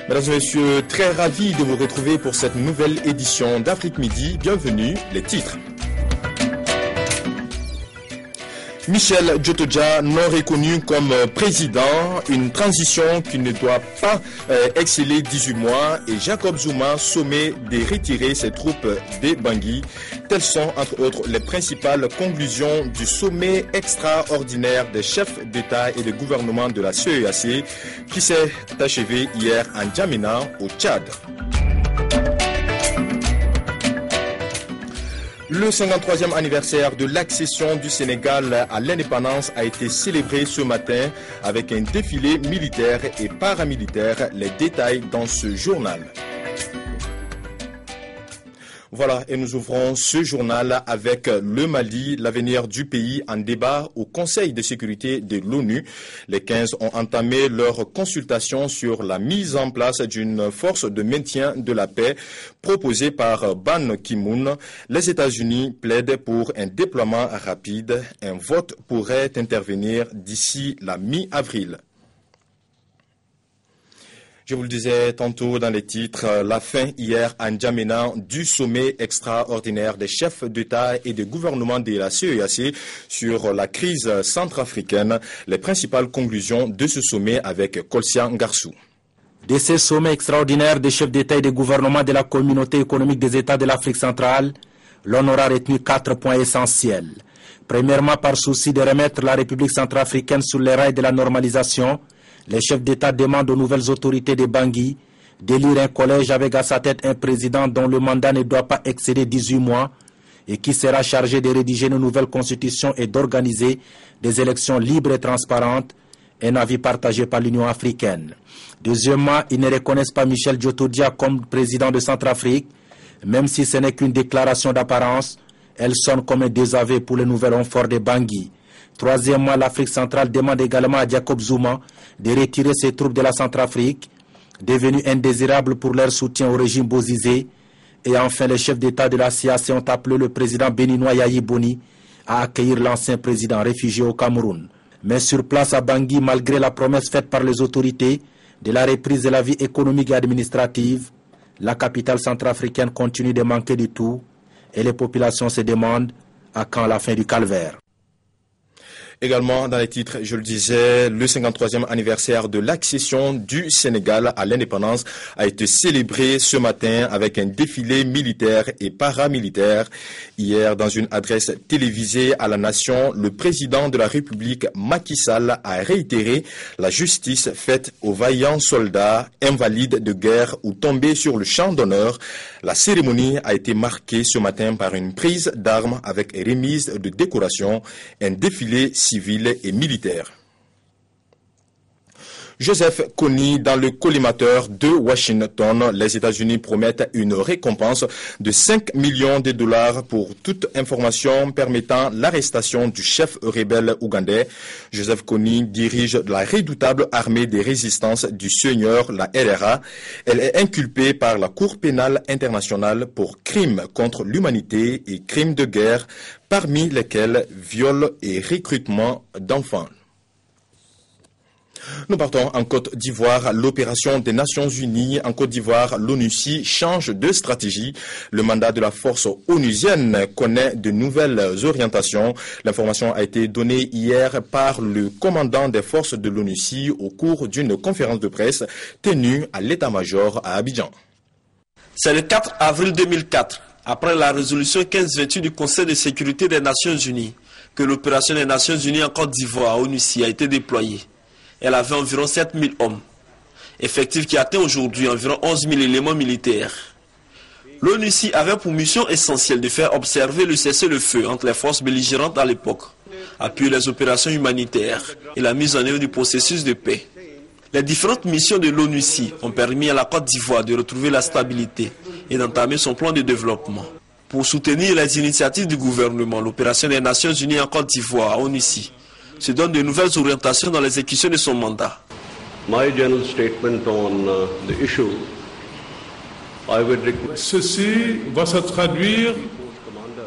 Mesdames et messieurs, très ravi de vous retrouver pour cette nouvelle édition d'Afrique Midi. Bienvenue, les titres. Michel Djotodia non reconnu comme président, une transition qui ne doit pas exceller 18 mois et Jacob Zuma sommé de retirer ses troupes des Bangui. Telles sont entre autres les principales conclusions du sommet extraordinaire des chefs d'État et de gouvernement de la CEEAC qui s'est achevé hier en N'Djamena au Tchad. Le 53e anniversaire de l'accession du Sénégal à l'indépendance a été célébré ce matin avec un défilé militaire et paramilitaire. Les détails dans ce journal. Voilà, et nous ouvrons ce journal avec le Mali, l'avenir du pays en débat au Conseil de sécurité de l'ONU. Les 15 ont entamé leur consultation sur la mise en place d'une force de maintien de la paix proposée par Ban Ki-moon. Les États-Unis plaident pour un déploiement rapide. Un vote pourrait intervenir d'ici la mi-avril. Je vous le disais tantôt dans les titres, la fin hier à N'Djamena du sommet extraordinaire des chefs d'État et de gouvernement de la CEEAC sur la crise centrafricaine. Les principales conclusions de ce sommet avec Kolsia Ngarsou. De ce sommet extraordinaire des chefs d'État et de gouvernement de la communauté économique des États de l'Afrique centrale, l'on aura retenu 4 points essentiels. Premièrement, par souci de remettre la République centrafricaine sur les rails de la normalisation, les chefs d'État demandent aux nouvelles autorités de Bangui d'élire un collège avec à sa tête un président dont le mandat ne doit pas excéder 18 mois et qui sera chargé de rédiger une nouvelle constitution et d'organiser des élections libres et transparentes, un avis partagé par l'Union africaine. Deuxièmement, ils ne reconnaissent pas Michel Djotodia comme président de Centrafrique, même si ce n'est qu'une déclaration d'apparence, elle sonne comme un désaveu pour le nouvel homme fort de Bangui. Troisièmement, l'Afrique centrale demande également à Jacob Zuma de retirer ses troupes de la Centrafrique, devenues indésirables pour leur soutien au régime Bozizé. Et enfin, les chefs d'État de la CEEAC ont appelé le président béninois Yayi Boni à accueillir l'ancien président réfugié au Cameroun. Mais sur place à Bangui, malgré la promesse faite par les autorités de la reprise de la vie économique et administrative, la capitale centrafricaine continue de manquer de tout et les populations se demandent à quand la fin du calvaire. Également dans les titres, je le disais, le 53e anniversaire de l'accession du Sénégal à l'indépendance a été célébré ce matin avec un défilé militaire et paramilitaire. Hier, dans une adresse télévisée à la nation, le président de la République, Macky Sall, a réitéré la justice faite aux vaillants soldats invalides de guerre ou tombés sur le champ d'honneur. La cérémonie a été marquée ce matin par une prise d'armes avec remise de décoration, un défilé civil et militaire. Joseph Kony dans le collimateur de Washington. Les États-Unis promettent une récompense de 5 millions de dollars pour toute information permettant l'arrestation du chef rebelle ougandais. Joseph Kony dirige la redoutable armée de résistance du Seigneur, la LRA. Elle est inculpée par la Cour pénale internationale pour crimes contre l'humanité et crimes de guerre, parmi lesquels viol et recrutement d'enfants. Nous partons en Côte d'Ivoire. L'opération des Nations Unies en Côte d'Ivoire, l'ONUCI, change de stratégie. Le mandat de la force onusienne connaît de nouvelles orientations. L'information a été donnée hier par le commandant des forces de l'ONUCI au cours d'une conférence de presse tenue à l'état-major à Abidjan. C'est le 4 avril 2004, après la résolution 1528 du Conseil de sécurité des Nations Unies, que l'opération des Nations Unies en Côte d'Ivoire, ONUCI, a été déployée. Elle avait environ 7000 hommes, effectif qui atteint aujourd'hui environ 11 000 éléments militaires. L'ONUCI avait pour mission essentielle de faire observer le cessez-le-feu entre les forces belligérantes à l'époque, appuyer les opérations humanitaires et la mise en œuvre du processus de paix. Les différentes missions de l'ONUCI ont permis à la Côte d'Ivoire de retrouver la stabilité et d'entamer son plan de développement. Pour soutenir les initiatives du gouvernement, l'opération des Nations Unies en Côte d'Ivoire, ONUCI, se donne de nouvelles orientations dans l'exécution de son mandat. Ceci va se traduire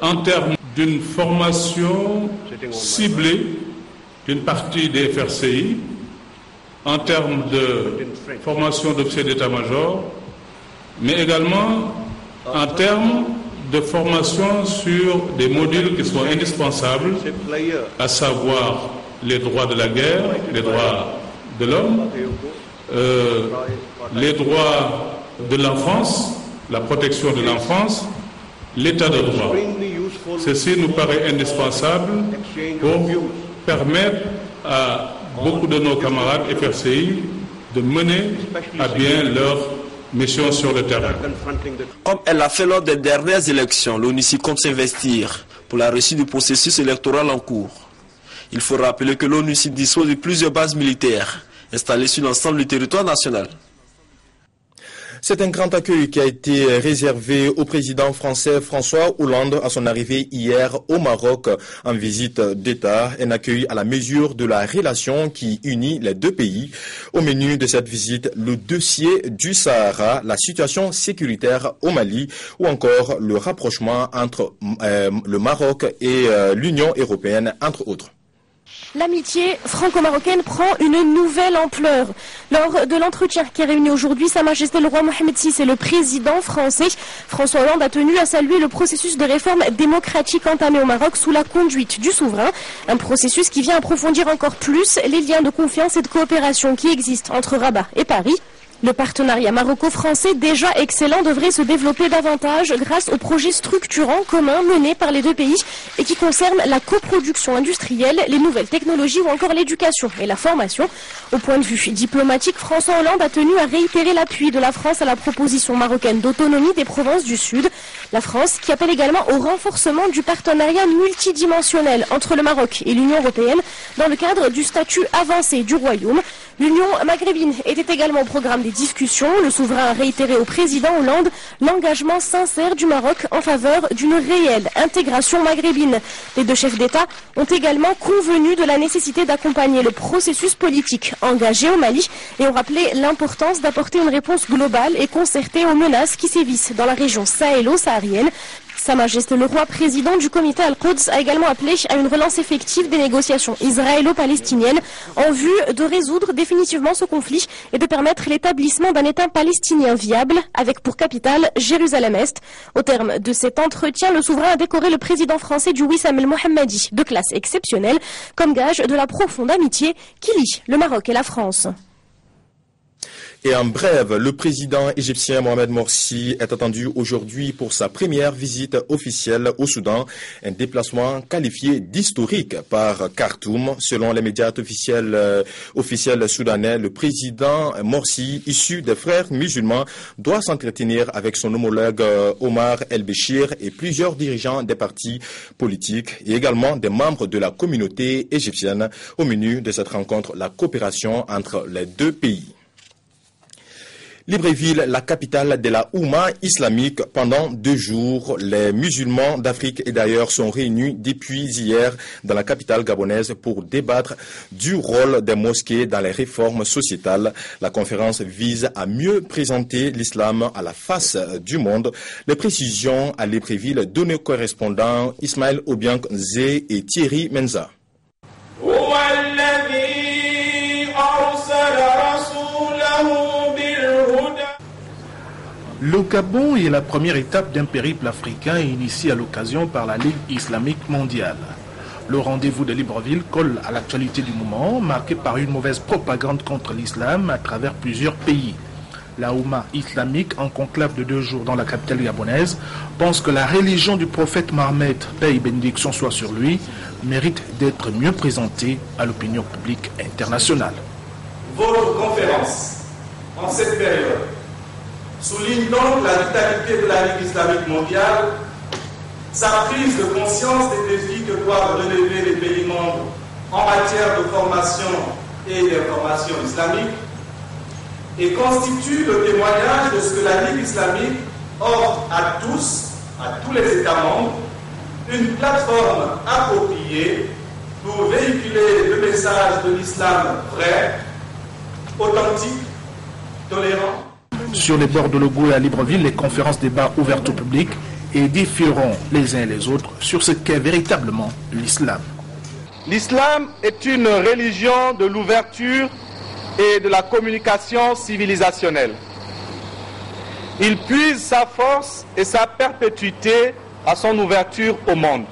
en termes d'une formation ciblée d'une partie des FRCI, en termes de formation d'officiers d'état-major, mais également en termes de formation sur des modules qui sont indispensables, à savoir les droits de la guerre, les droits de l'homme, les droits de l'enfance, la protection de l'enfance, l'état de droit. Ceci nous paraît indispensable pour permettre à beaucoup de nos camarades FRCI de mener à bien leur mission sur le terrain. Comme elle l'a fait lors des dernières élections, l'ONUCI compte s'investir pour la réussite du processus électoral en cours. Il faut rappeler que l'ONUCI dispose de plusieurs bases militaires installées sur l'ensemble du territoire national. C'est un grand accueil qui a été réservé au président français François Hollande à son arrivée hier au Maroc en visite d'État. Un accueil à la mesure de la relation qui unit les deux pays. Au menu de cette visite, le dossier du Sahara, la situation sécuritaire au Mali ou encore le rapprochement entre le Maroc et l'Union européenne, entre autres. L'amitié franco-marocaine prend une nouvelle ampleur. Lors de l'entretien qui a réuni aujourd'hui Sa Majesté le roi Mohamed VI et le président français, François Hollande a tenu à saluer le processus de réforme démocratique entamé au Maroc sous la conduite du souverain. Un processus qui vient approfondir encore plus les liens de confiance et de coopération qui existent entre Rabat et Paris. Le partenariat maroco-français, déjà excellent, devrait se développer davantage grâce aux projets structurants communs menés par les deux pays et qui concernent la coproduction industrielle, les nouvelles technologies ou encore l'éducation et la formation. Au point de vue diplomatique, François Hollande a tenu à réitérer l'appui de la France à la proposition marocaine d'autonomie des provinces du Sud. La France qui appelle également au renforcement du partenariat multidimensionnel entre le Maroc et l'Union européenne dans le cadre du statut avancé du Royaume. L'Union maghrébine était également au programme des discussions. Le souverain a réitéré au président Hollande l'engagement sincère du Maroc en faveur d'une réelle intégration maghrébine. Les deux chefs d'État ont également convenu de la nécessité d'accompagner le processus politique engagé au Mali et ont rappelé l'importance d'apporter une réponse globale et concertée aux menaces qui sévissent dans la région sahélo-saharienne. Sa Majesté le roi, président du comité Al-Quds, a également appelé à une relance effective des négociations israélo-palestiniennes en vue de résoudre définitivement ce conflit et de permettre l'établissement d'un État palestinien viable avec pour capitale Jérusalem-Est. Au terme de cet entretien, le souverain a décoré le président français du Wissam el-Mohammadi de classe exceptionnelle comme gage de la profonde amitié qui lie le Maroc et la France. Et en bref, le président égyptien Mohamed Morsi est attendu aujourd'hui pour sa première visite officielle au Soudan, un déplacement qualifié d'historique par Khartoum. Selon les médias officiels soudanais, le président Morsi, issu des frères musulmans, doit s'entretenir avec son homologue Omar el-Béchir et plusieurs dirigeants des partis politiques et également des membres de la communauté égyptienne. Au menu de cette rencontre, la coopération entre les deux pays. Libreville, la capitale de la Oumma islamique, pendant 2 jours. Les musulmans d'Afrique et d'ailleurs sont réunis depuis hier dans la capitale gabonaise pour débattre du rôle des mosquées dans les réformes sociétales. La conférence vise à mieux présenter l'islam à la face du monde. Les précisions à Libreville de nos correspondants Ismaël Obiang Zé et Thierry Menza. Le Gabon est la première étape d'un périple africain initié à l'occasion par la Ligue islamique mondiale. Le rendez-vous de Libreville colle à l'actualité du moment, marqué par une mauvaise propagande contre l'islam à travers plusieurs pays. La Oumma islamique, en conclave de 2 jours dans la capitale gabonaise, pense que la religion du prophète Mohammed, paix et bénédiction soit sur lui, mérite d'être mieux présentée à l'opinion publique internationale. Votre conférence, en cette période, souligne donc la vitalité de la Ligue islamique mondiale, sa prise de conscience des défis que doivent relever les pays membres en matière de formation et d'information islamique, et constitue le témoignage de ce que la Ligue islamique offre à tous les États membres, une plateforme appropriée pour véhiculer le message de l'islam vrai, authentique, tolérant. Sur les bords de Logo et à Libreville, les conférences débats ouvertes au public et différeront les uns et les autres sur ce qu'est véritablement l'islam. L'islam est une religion de l'ouverture et de la communication civilisationnelle. Il puise sa force et sa perpétuité à son ouverture au monde.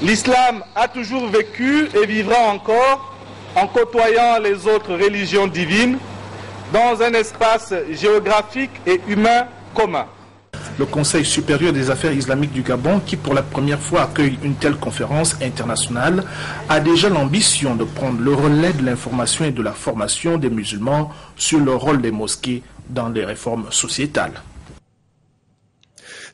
L'islam a toujours vécu et vivra encore en côtoyant les autres religions divines dans un espace géographique et humain commun. Le Conseil supérieur des affaires islamiques du Gabon, qui pour la première fois accueille une telle conférence internationale, a déjà l'ambition de prendre le relais de l'information et de la formation des musulmans sur le rôle des mosquées dans les réformes sociétales.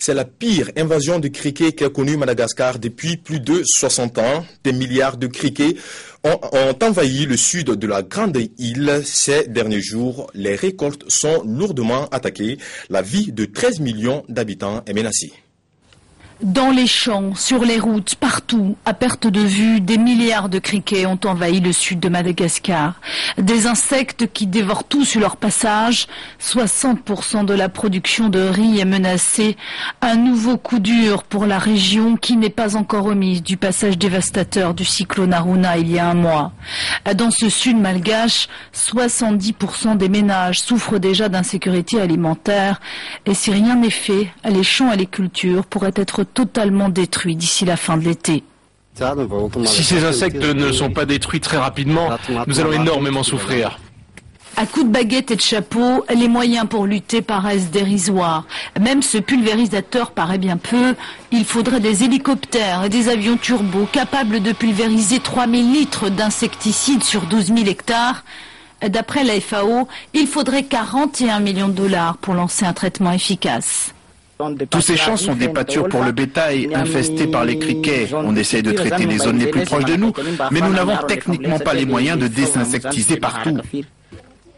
C'est la pire invasion de criquets qu'a connue Madagascar depuis plus de 60 ans. Des milliards de criquets ont envahi le sud de la grande île ces derniers jours. Les récoltes sont lourdement attaquées. La vie de 13 millions d'habitants est menacée. Dans les champs, sur les routes, partout, à perte de vue, des milliards de criquets ont envahi le sud de Madagascar. Des insectes qui dévorent tout sur leur passage. 60% de la production de riz est menacée. Un nouveau coup dur pour la région qui n'est pas encore remise du passage dévastateur du cyclone Aruna il y a un mois. Dans ce sud malgache, 70% des ménages souffrent déjà d'insécurité alimentaire. Et si rien n'est fait, les champs et les cultures pourraient être totalement détruits d'ici la fin de l'été. Si ces insectes ne sont pas détruits très rapidement, nous allons énormément souffrir. À coups de baguette et de chapeau, les moyens pour lutter paraissent dérisoires. Même ce pulvérisateur paraît bien peu. Il faudrait des hélicoptères et des avions turbo capables de pulvériser 3000 litres d'insecticides sur 12 000 hectares. D'après la FAO, il faudrait 41 millions de dollars pour lancer un traitement efficace. Tous ces champs sont des pâtures pour le bétail, infestés par les criquets. On essaie de traiter les zones les plus proches de nous, mais nous n'avons techniquement pas les moyens de désinsectiser partout.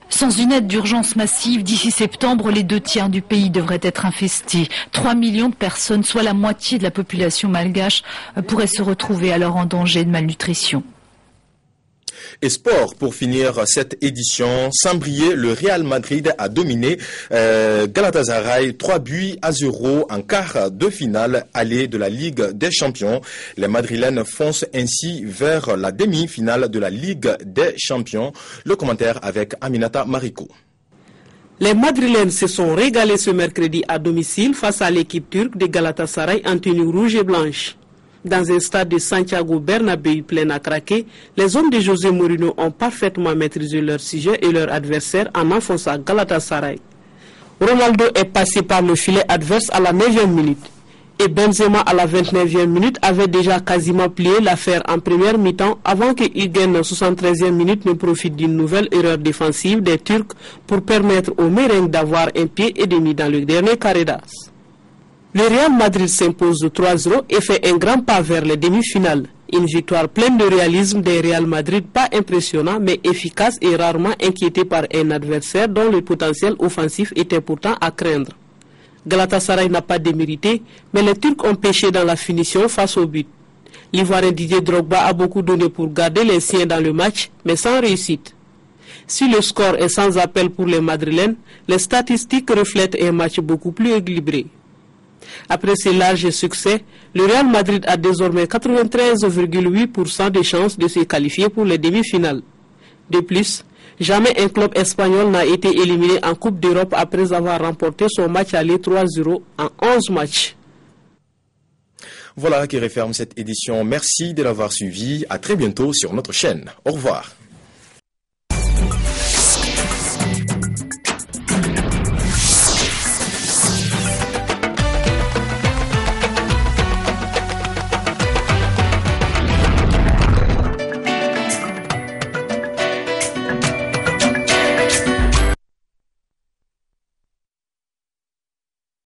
Sans une aide d'urgence massive, d'ici septembre, les 2/3 du pays devraient être infestés. 3 millions de personnes, soit la moitié de la population malgache, pourraient se retrouver alors en danger de malnutrition. Et sport, pour finir cette édition, sans briller, le Real Madrid a dominé Galatasaray 3-0 en quart de finale aller de la Ligue des Champions. Les Madrilènes foncent ainsi vers la demi-finale de la Ligue des Champions. Le commentaire avec Aminata Mariko. Les Madrilènes se sont régalés ce mercredi à domicile face à l'équipe turque de Galatasaray en tenue rouge et blanche. Dans un stade de Santiago Bernabéu plein à craquer, les hommes de José Mourinho ont parfaitement maîtrisé leur sujet et leur adversaire en enfonçant Galatasaray. Ronaldo est passé par le filet adverse à la 9e minute. Et Benzema à la 29e minute avait déjà quasiment plié l'affaire en première mi-temps avant que Higuaín en 73e minute ne profite d'une nouvelle erreur défensive des Turcs pour permettre aux Merengues d'avoir un pied et demi dans le dernier carré d'as. Le Real Madrid s'impose de 3-0 et fait un grand pas vers les demi-finales. Une victoire pleine de réalisme des Real Madrid, pas impressionnant mais efficace et rarement inquiété par un adversaire dont le potentiel offensif était pourtant à craindre. Galatasaray n'a pas démérité, mais les Turcs ont pêché dans la finition face au but. L'Ivoirien Didier Drogba a beaucoup donné pour garder les siens dans le match, mais sans réussite. Si le score est sans appel pour les Madrilènes, les statistiques reflètent un match beaucoup plus équilibré. Après ces larges succès, le Real Madrid a désormais 93,8% de chances de se qualifier pour les demi-finales. De plus, jamais un club espagnol n'a été éliminé en Coupe d'Europe après avoir remporté son match aller 3-0 en 11 matchs. Voilà qui referme cette édition. Merci de l'avoir suivi. À très bientôt sur notre chaîne. Au revoir.